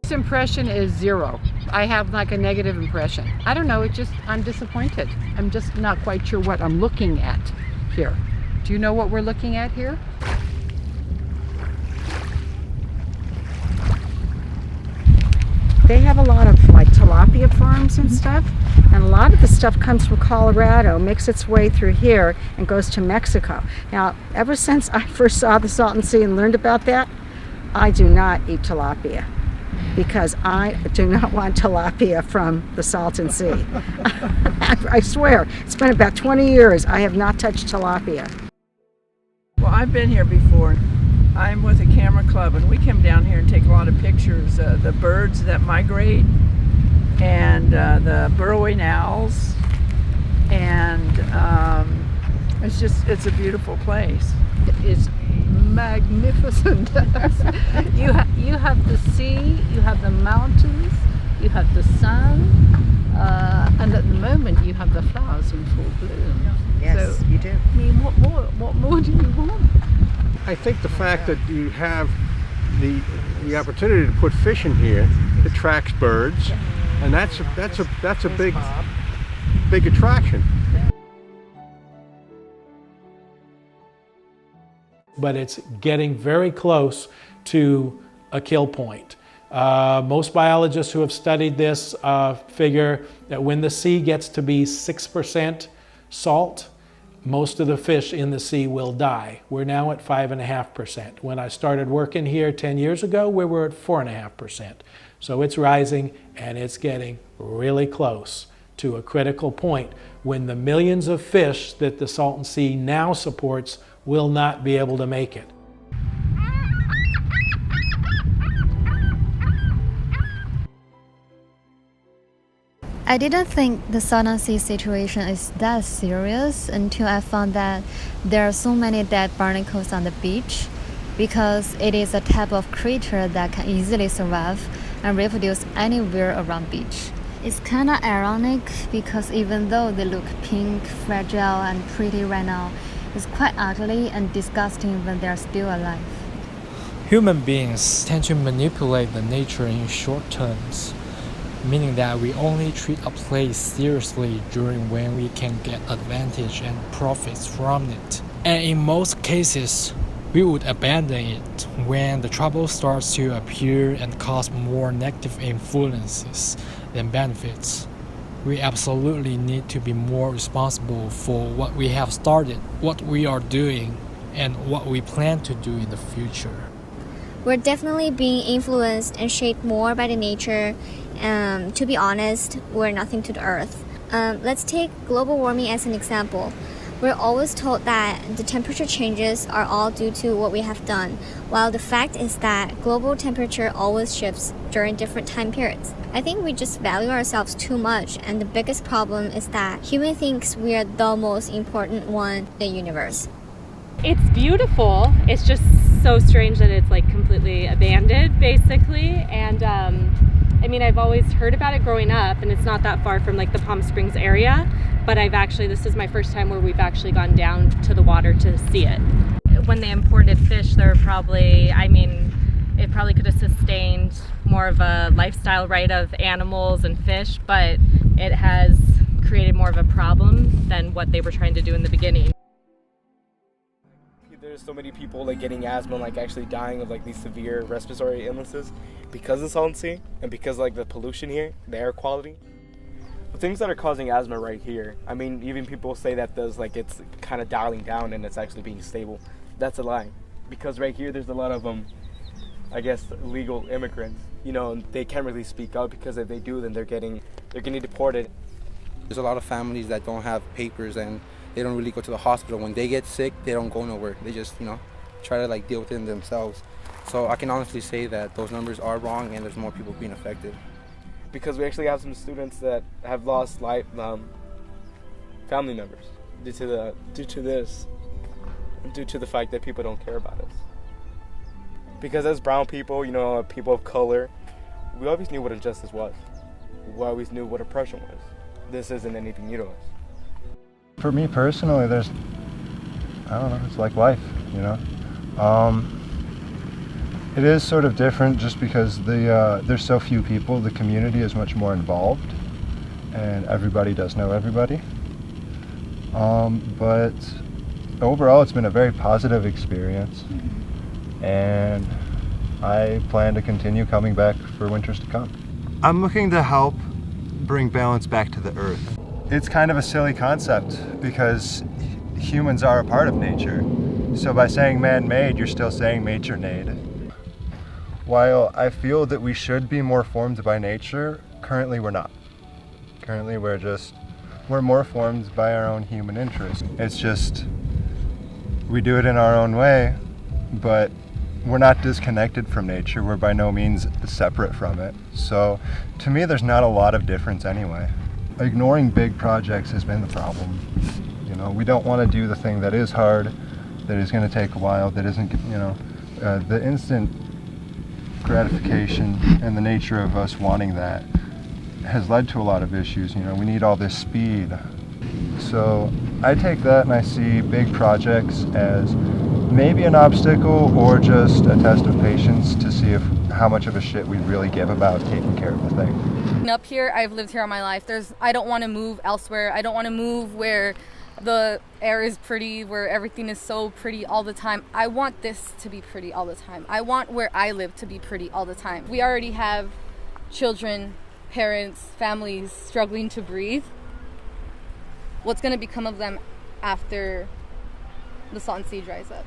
First impression is zero. I have like a negative impression. I don't know, I'm disappointed. I'm just not quite sure what I'm looking at here. Do you know what we're looking at here? They have a lot of like tilapia farms and stuff, and a lot of the stuff comes from Colorado, makes its way through here, and goes to Mexico. Now, ever since I first saw the Salton Sea and learned about that, I do not eat tilapia because I do not want tilapia from the Salton Sea. I swear, it's been about 20 years I have not touched tilapia. Well, I've been here before. I'm with a camera club, and we come down here and take a lot of pictures. The birds that migrate, and the burrowing owls, and it's a beautiful place. It's magnificent. You have the sea, you have the mountains, you have the sun, and at the moment you have the flowers in full bloom. Yes, so, you do. I mean, what more do you want? I think the fact that you have the opportunity to put fish in here attracts birds, and that's a big attraction. But it's getting very close to a kill point. Most biologists who have studied this figure that when the sea gets to be 6% salt, most of the fish in the sea will die. We're now at 5.5%. When I started working here 10 years ago, we were at 4.5%. So it's rising, and it's getting really close to a critical point when the millions of fish that the Salton Sea now supports will not be able to make it. I didn't think the Salton Sea situation is that serious until I found that there are so many dead barnacles on the beach, because it is a type of creature that can easily survive and reproduce anywhere around beach. It's kind of ironic because even though they look pink, fragile, and pretty right now, it's quite ugly and disgusting when they're still alive. Human beings tend to manipulate the nature in short terms, meaning that we only treat a place seriously during when we can get advantage and profits from it. And in most cases, we would abandon it when the trouble starts to appear and cause more negative influences than benefits. We absolutely need to be more responsible for what we have started, what we are doing, and what we plan to do in the future. We're definitely being influenced and shaped more by the nature. To be honest, we're nothing to the earth. Let's take global warming as an example. We're always told that the temperature changes are all due to what we have done, while the fact is that global temperature always shifts during different time periods. I think we just value ourselves too much, and the biggest problem is that human thinks we are the most important one in the universe. It's beautiful. It's just so strange that it's like completely abandoned, basically. And I mean, I've always heard about it growing up, and it's not that far from like the Palm Springs area, but this is my first time where we've actually gone down to the water to see it. When they imported fish, there were probably, it probably could have sustained more of a lifestyle, right, of animals and fish, but it has created more of a problem than what they were trying to do in the beginning. There's so many people like getting asthma, like actually dying of like these severe respiratory illnesses because of the Salton Sea and because like the pollution here, the air quality. The things that are causing asthma right here, I mean, even people say that it's kind of dialing down and it's actually being stable. That's a lie, because right here there's a lot of illegal immigrants. You know, and they can't really speak out because if they do, then they're getting deported. There's a lot of families that don't have papers and they don't really go to the hospital. When they get sick, they don't go nowhere. They just, try to deal with it themselves. So I can honestly say that those numbers are wrong and there's more people being affected. Because we actually have some students that have lost family members due to the fact that people don't care about us. Because as brown people, people of color, we always knew what injustice was. We always knew what oppression was. This isn't anything new to us. For me personally, it's like life, It is sort of different just because there's so few people. The community is much more involved, and everybody does know everybody. But overall, it's been a very positive experience, and I plan to continue coming back for winters to come. I'm looking to help bring balance back to the earth. It's kind of a silly concept because humans are a part of nature. So by saying man-made, you're still saying nature-made. While I feel that we should be more formed by nature, currently we're not. Currently we're more formed by our own human interest. It's just, we do it in our own way, but we're not disconnected from nature. We're by no means separate from it. So to me, there's not a lot of difference anyway. Ignoring big projects has been the problem. You know, we don't want to do the thing that is hard, that is going to take a while, that isn't, the instant gratification and the nature of us wanting that has led to a lot of issues. You know, we need all this speed. So I take that and I see big projects as maybe an obstacle or just a test of patience to see how much of a shit we really give about taking care of the thing. Up here, I've lived here all my life. I don't want to move elsewhere. I don't want to move where the air is pretty, where everything is so pretty all the time. I want this to be pretty all the time. I want where I live to be pretty all the time. We already have children, parents, families struggling to breathe. What's going to become of them after the Salton Sea dries up?